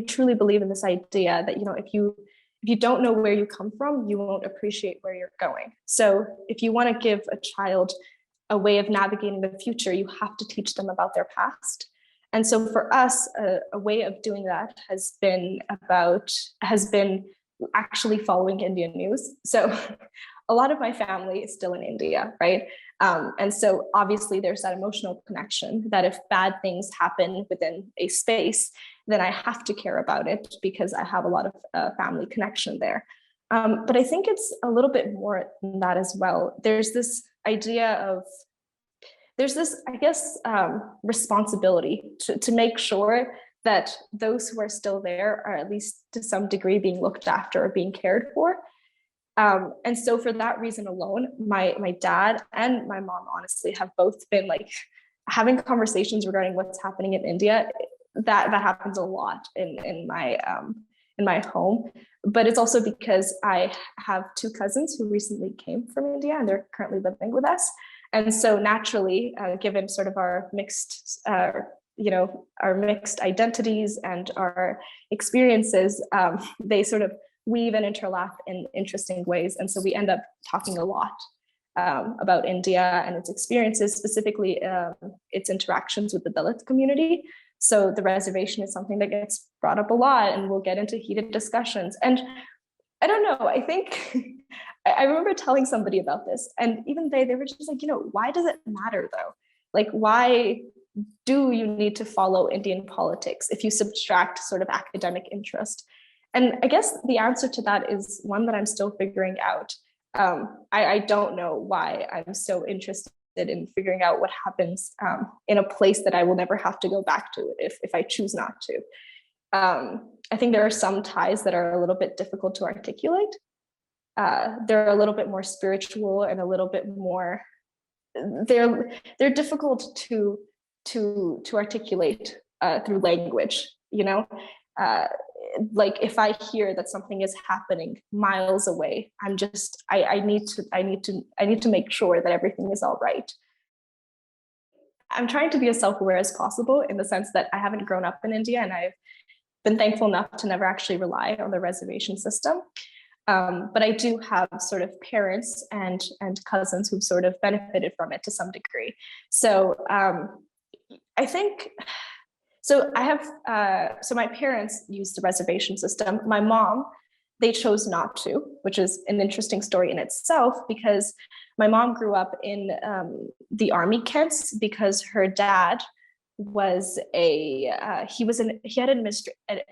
truly believe in this idea that, if you don't know where you come from, you won't appreciate where you're going. So if you want to give a child a way of navigating the future, you have to teach them about their past. And so for us, a way of doing that has been actually following Indian news. So a lot of my family is still in India, right? And so obviously there's that emotional connection that if bad things happen within a space, then I have to care about it because I have a lot of family connection there. But I think it's a little bit more than that as well. There's this idea of, I guess, responsibility to make sure that those who are still there are at least to some degree being looked after or being cared for. And so for that reason alone, my dad and my mom honestly have both been like having conversations regarding what's happening in India. That happens a lot in my home, but it's also because I have two cousins who recently came from India and they're currently living with us. And so naturally, given sort of our mixed identities and our experiences, they sort of weave and interlap in interesting ways. And so we end up talking a lot about India and its experiences, specifically its interactions with the Dalit community. So the reservation is something that gets brought up a lot, and we'll get into heated discussions. And I don't know, I think I remember telling somebody about this, and even they were just like, why does it matter though? Like, why do you need to follow Indian politics if you subtract sort of academic interest? And I guess the answer to that is one that I'm still figuring out. I don't know why I'm so interested in figuring out what happens in a place that I will never have to go back to if I choose not to. I think there are some ties that are a little bit difficult to articulate. They're a little bit more spiritual and a little bit more, they're difficult to articulate through language, like if I hear that something is happening miles away, I need to make sure that everything is all right. I'm trying to be as self-aware as possible in the sense that I haven't grown up in India, and I've been thankful enough to never actually rely on the reservation system. But I do have sort of parents and cousins who've sort of benefited from it to some degree. So I think, so I have, so my parents used the reservation system. My mom, they chose not to, which is an interesting story in itself, because my mom grew up in the army camps because her dad was he had an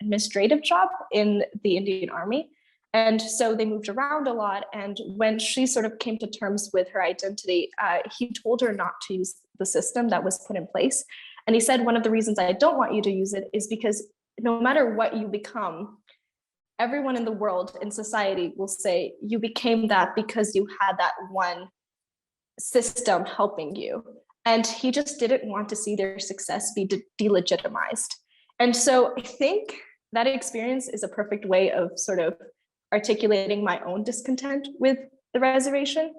administrative job in the Indian Army. And so they moved around a lot. And when she sort of came to terms with her identity, he told her not to use the system that was put in place. And he said, one of the reasons I don't want you to use it is because no matter what you become, everyone in the world, in society, will say you became that because you had that one system helping you. And he just didn't want to see their success be delegitimized. And so I think that experience is a perfect way of sort of articulating my own discontent with the reservation,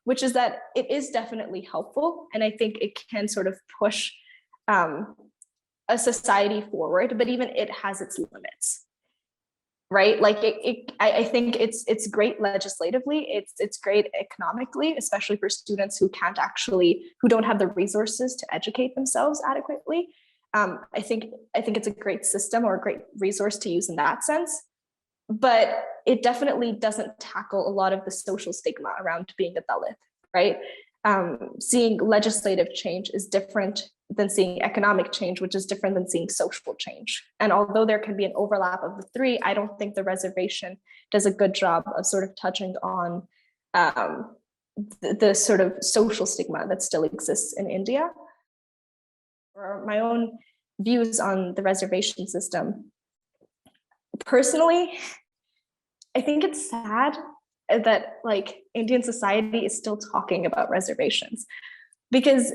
which is that it is definitely helpful. And I think it can sort of push a society forward, but even it has its limits, right? Like I think it's great legislatively, it's great economically, especially for students who don't have the resources to educate themselves adequately. I think it's a great system or a great resource to use in that sense, but it definitely doesn't tackle a lot of the social stigma around being a Dalit, right? Seeing legislative change is different than seeing economic change, which is different than seeing social change. And although there can be an overlap of the three, I don't think the reservation does a good job of sort of touching on the sort of social stigma that still exists in India. For my own views on the reservation system, personally, I think it's sad that like Indian society is still talking about reservations, because,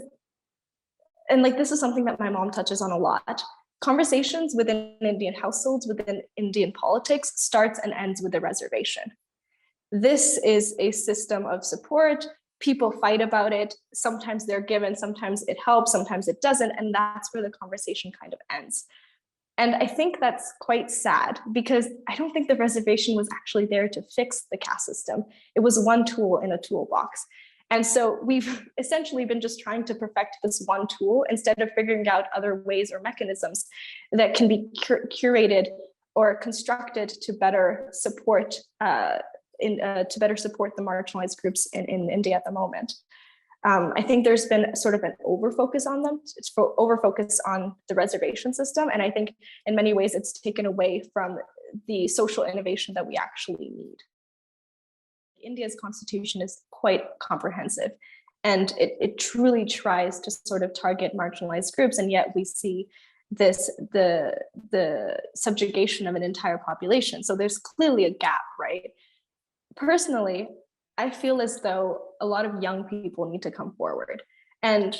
and like this is something that my mom touches on a lot, conversations within Indian households, within Indian politics, starts and ends with a reservation. This is a system of support. People fight about it. Sometimes they're given, sometimes it helps, sometimes it doesn't. And that's where the conversation kind of ends. And I think that's quite sad because I don't think the reservation was actually there to fix the caste system. It was one tool in a toolbox. And so we've essentially been just trying to perfect this one tool instead of figuring out other ways or mechanisms that can be curated or constructed to better support the marginalized groups in India at the moment. I think there's been sort of an overfocus on them. It's overfocus on the reservation system. And I think in many ways it's taken away from the social innovation that we actually need. India's constitution is quite comprehensive, and it truly tries to sort of target marginalized groups, and yet we see the subjugation of an entire population. So there's clearly a gap, right? Personally, I feel as though a lot of young people need to come forward. And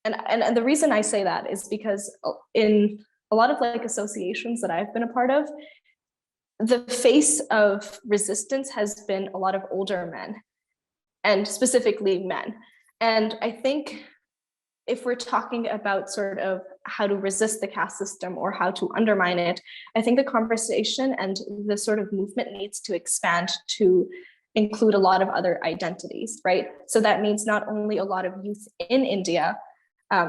the reason I say that is because in a lot of like associations that I've been a part of, the face of resistance has been a lot of older men, and specifically men. And I think if we're talking about sort of how to resist the caste system or how to undermine it, I think the conversation and the sort of movement needs to expand to include a lot of other identities, right? So that means not only a lot of youth in India,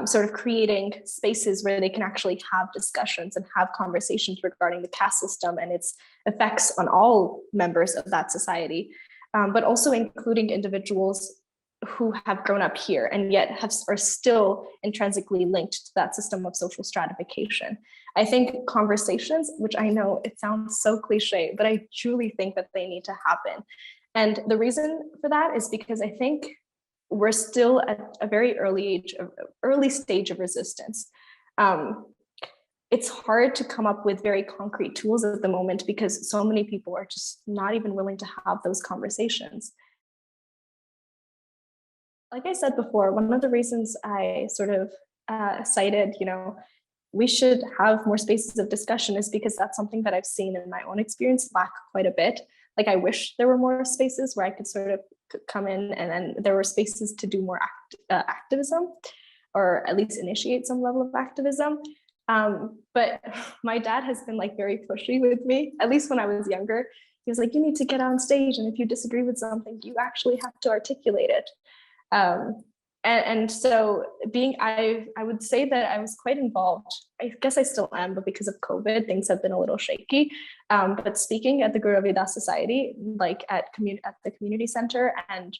sort of creating spaces where they can actually have discussions and have conversations regarding the caste system and its effects on all members of that society, but also including individuals who have grown up here and yet are still intrinsically linked to that system of social stratification. I think conversations, which I know it sounds so cliche, but I truly think that they need to happen. And the reason for that is because I think we're still at a very early stage of resistance. It's hard to come up with very concrete tools at the moment because so many people are just not even willing to have those conversations. Like I said before, one of the reasons I sort of cited, we should have more spaces of discussion is because that's something that I've seen in my own experience lack quite a bit. Like I wish there were more spaces where I could sort of come in and then there were spaces to do more activism or at least initiate some level of activism. But my dad has been like very pushy with me, at least when I was younger. He was like, you need to get on stage, and if you disagree with something, you actually have to articulate it. And so I would say that I was quite involved. I guess I still am, but because of COVID, things have been a little shaky. But speaking at the Guru Ravidas Society, like at the community center, and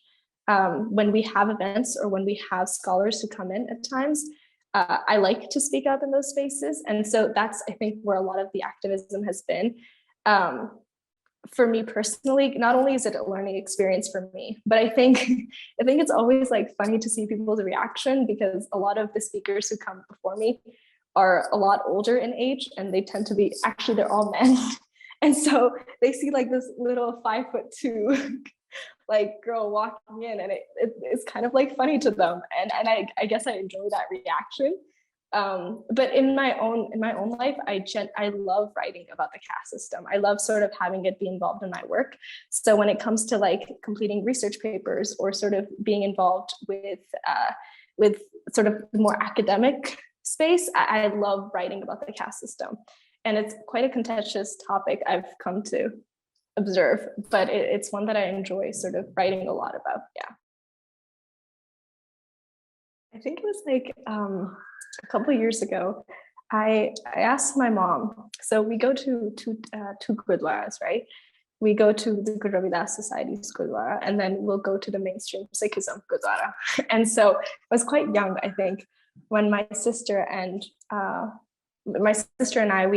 when we have events or when we have scholars who come in at times, I like to speak up in those spaces. And so that's, I think, where a lot of the activism has been. For me personally, not only is it a learning experience for me, but I think it's always like funny to see people's reaction because a lot of the speakers who come before me are a lot older in age, and they tend to be, actually they're all men. And so they see like this little 5'2" like girl walking in, and it's kind of like funny to them, and I guess I enjoy that reaction. But in my own life, I love writing about the caste system. I love sort of having it be involved in my work. So when it comes to like completing research papers or sort of being involved with sort of more academic space, I love writing about the caste system. And it's quite a contentious topic I've come to observe, but it's one that I enjoy sort of writing a lot about. Yeah. I think it was like a couple of years ago, I asked my mom. So we go to two gurdwaras, right? We go to the Guru Ravidas Society's gurdwara, and then we'll go to the mainstream Sikhism gurdwara. And so I was quite young, I think, when my sister and I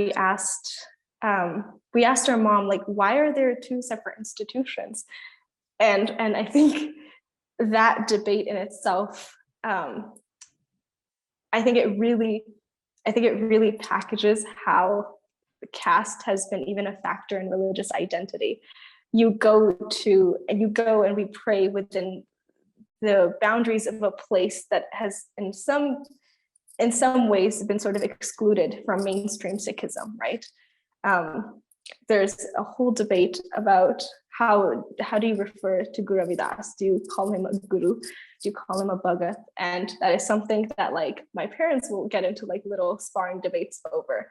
we asked our mom, like, why are there two separate institutions? And I think that debate in itself, I think it really packages how caste has been even a factor in religious identity. You go and we pray within the boundaries of a place that has in some ways been sort of excluded from mainstream Sikhism, right? There's a whole debate about how do you refer to Guru Ravidas? Do you call him a guru? Do you call him a bhagat? And that is something that like my parents will get into like little sparring debates over.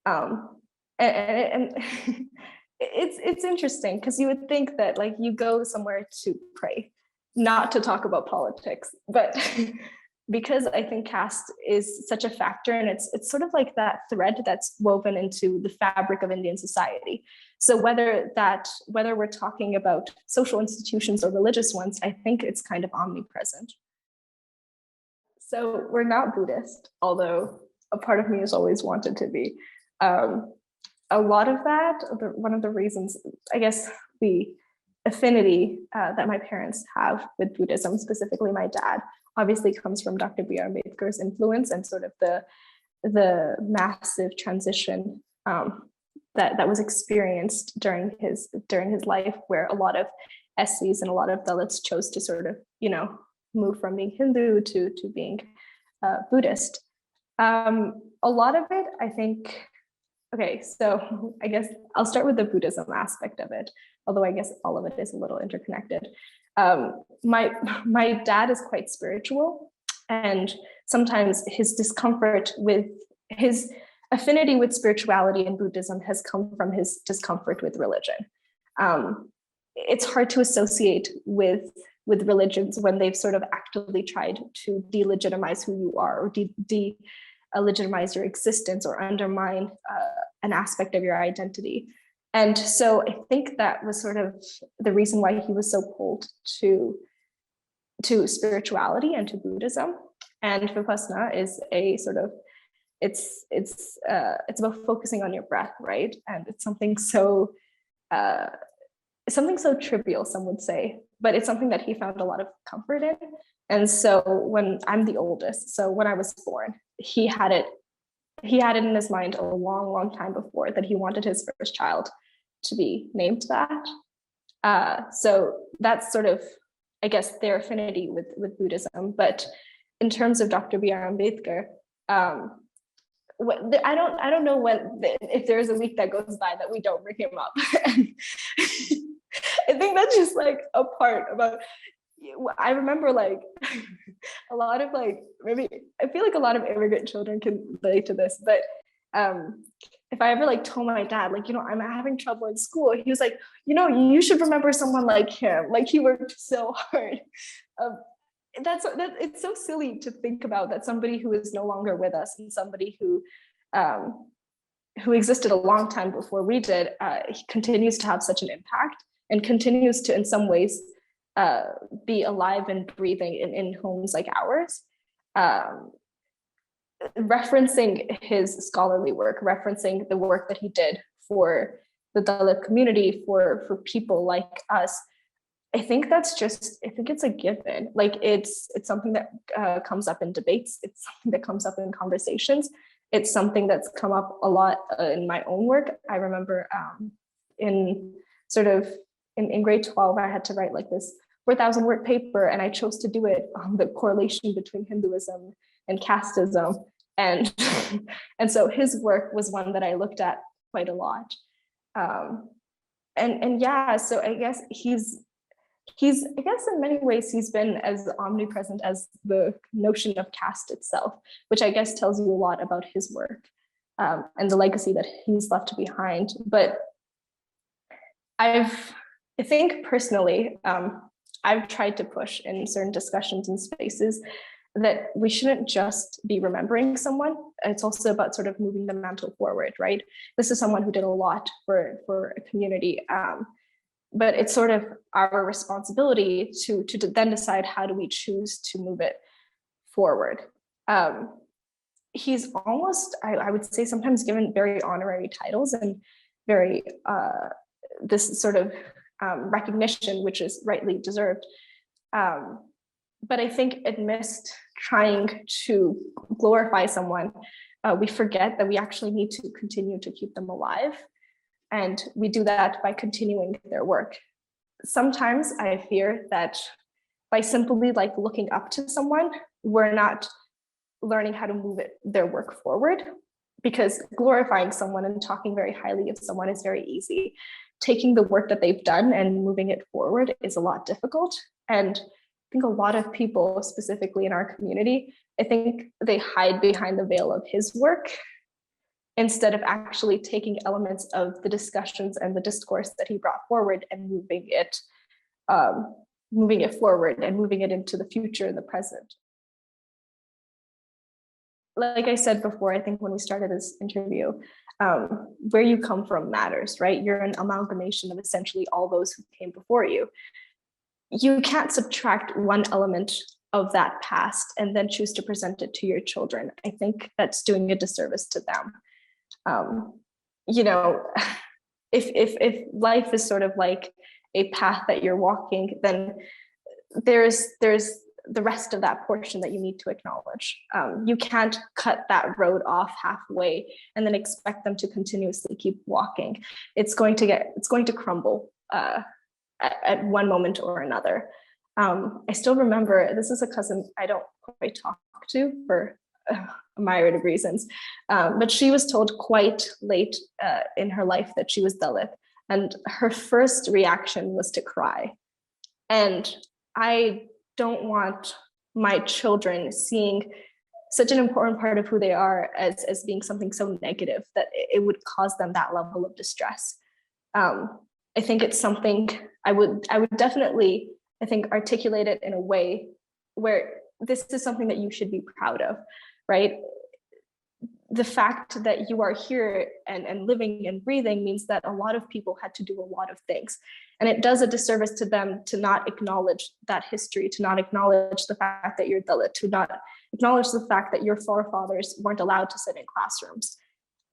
Um, and it's interesting because you would think that like you go somewhere to pray, not to talk about politics, but because I think caste is such a factor, and it's sort of like that thread that's woven into the fabric of Indian society. So whether we're talking about social institutions or religious ones, I think it's kind of omnipresent. So we're not Buddhist, although a part of me has always wanted to be. Um, a lot of that, one of the reasons, I guess, the affinity that my parents have with Buddhism, specifically my dad, obviously comes from Dr. B.R. Ambedkar's influence and sort of the massive transition that was experienced during his life, where a lot of SCs and a lot of Dalits chose to sort of, move from being Hindu to being Buddhist. A lot of it, I think. Okay, so I guess I'll start with the Buddhism aspect of it, although I guess all of it is a little interconnected. My dad is quite spiritual, and sometimes his discomfort with his affinity with spirituality and Buddhism has come from his discomfort with religion. It's hard to associate with religions when they've sort of actively tried to delegitimize who you are, or legitimize your existence, or undermine an aspect of your identity. And so I think that was sort of the reason why he was so pulled to spirituality and to Buddhism. And Vipasna is a sort of, it's about focusing on your breath, right? And it's something so trivial, some would say, but it's something that he found a lot of comfort in. And so when I'm the oldest, so when I was born, he had it in his mind a long time before that he wanted his first child to be named that. So that's sort of, I guess, their affinity with Buddhism. But in terms of Dr. B.R. Ambedkar, I don't know if there's a week that goes by that we don't bring him up. I think that's just like a part about. I remember like a lot of like, maybe I feel like a lot of immigrant children can relate to this, but if I ever like told my dad, like, I'm having trouble in school, he was like, you should remember someone like him. Like, he worked so hard. It's so silly to think about that somebody who is no longer with us, and somebody who existed a long time before we did, he continues to have such an impact and continues to, in some ways, be alive and breathing in homes like ours. Referencing his scholarly work, referencing the work that he did for the Dalit community, for people like us, I think it's a given. Like, it's something that comes up in debates. It's something that comes up in conversations. It's something that's come up a lot in my own work. I remember in grade 12, I had to write like this 4,000 word paper, and I chose to do it on the correlation between Hinduism and casteism. And and so his work was one that I looked at quite a lot. And yeah, so I guess he's I guess in many ways he's been as omnipresent as the notion of caste itself, which I guess tells you a lot about his work and the legacy that he's left behind. But I think personally, I've tried to push in certain discussions and spaces that we shouldn't just be remembering someone. It's also about sort of moving the mantle forward, right? This is someone who did a lot for a community, but it's sort of our responsibility to then decide how do we choose to move it forward. He's almost, I would say, sometimes given very honorary titles and very this sort of recognition, which is rightly deserved. But I think amidst trying to glorify someone, we forget that we actually need to continue to keep them alive. And we do that by continuing their work. Sometimes I fear that by simply like looking up to someone, we're not learning how to move their work forward, because glorifying someone and talking very highly of someone is very easy. Taking the work that they've done and moving it forward is a lot difficult. And I think a lot of people, specifically in our community, I think they hide behind the veil of his work instead of actually taking elements of the discussions and the discourse that he brought forward and moving it forward and moving it into the future and the present. Like I said before, I think when we started this interview, where you come from matters, right? You're an amalgamation of essentially all those who came before you. You can't subtract one element of that past and then choose to present it to your children. I think that's doing a disservice to them. You know, if life is sort of like a path that you're walking, then there's the rest of that portion that you need to acknowledge. You can't cut that road off halfway and then expect them to continuously keep walking. It's going to crumble at one moment or another. I still remember, this is a cousin I don't quite talk to for a myriad of reasons, but she was told quite late in her life that she was Dalit, and her first reaction was to cry. And I don't want my children seeing such an important part of who they are as being something so negative that it would cause them that level of distress. I think it's something I would definitely, I think, articulate it in a way where this is something that you should be proud of, right? The fact that you are here and living and breathing means that a lot of people had to do a lot of things. And it does a disservice to them to not acknowledge that history, to not acknowledge the fact that you're Dalit, to not acknowledge the fact that your forefathers weren't allowed to sit in classrooms.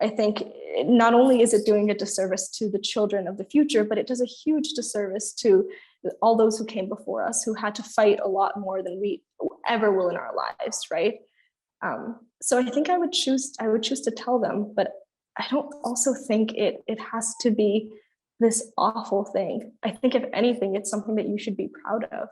I think not only is it doing a disservice to the children of the future, but it does a huge disservice to all those who came before us, who had to fight a lot more than we ever will in our lives, right? So I think I would choose to tell them, but I don't also think it has to be this awful thing. I think if anything, it's something that you should be proud of.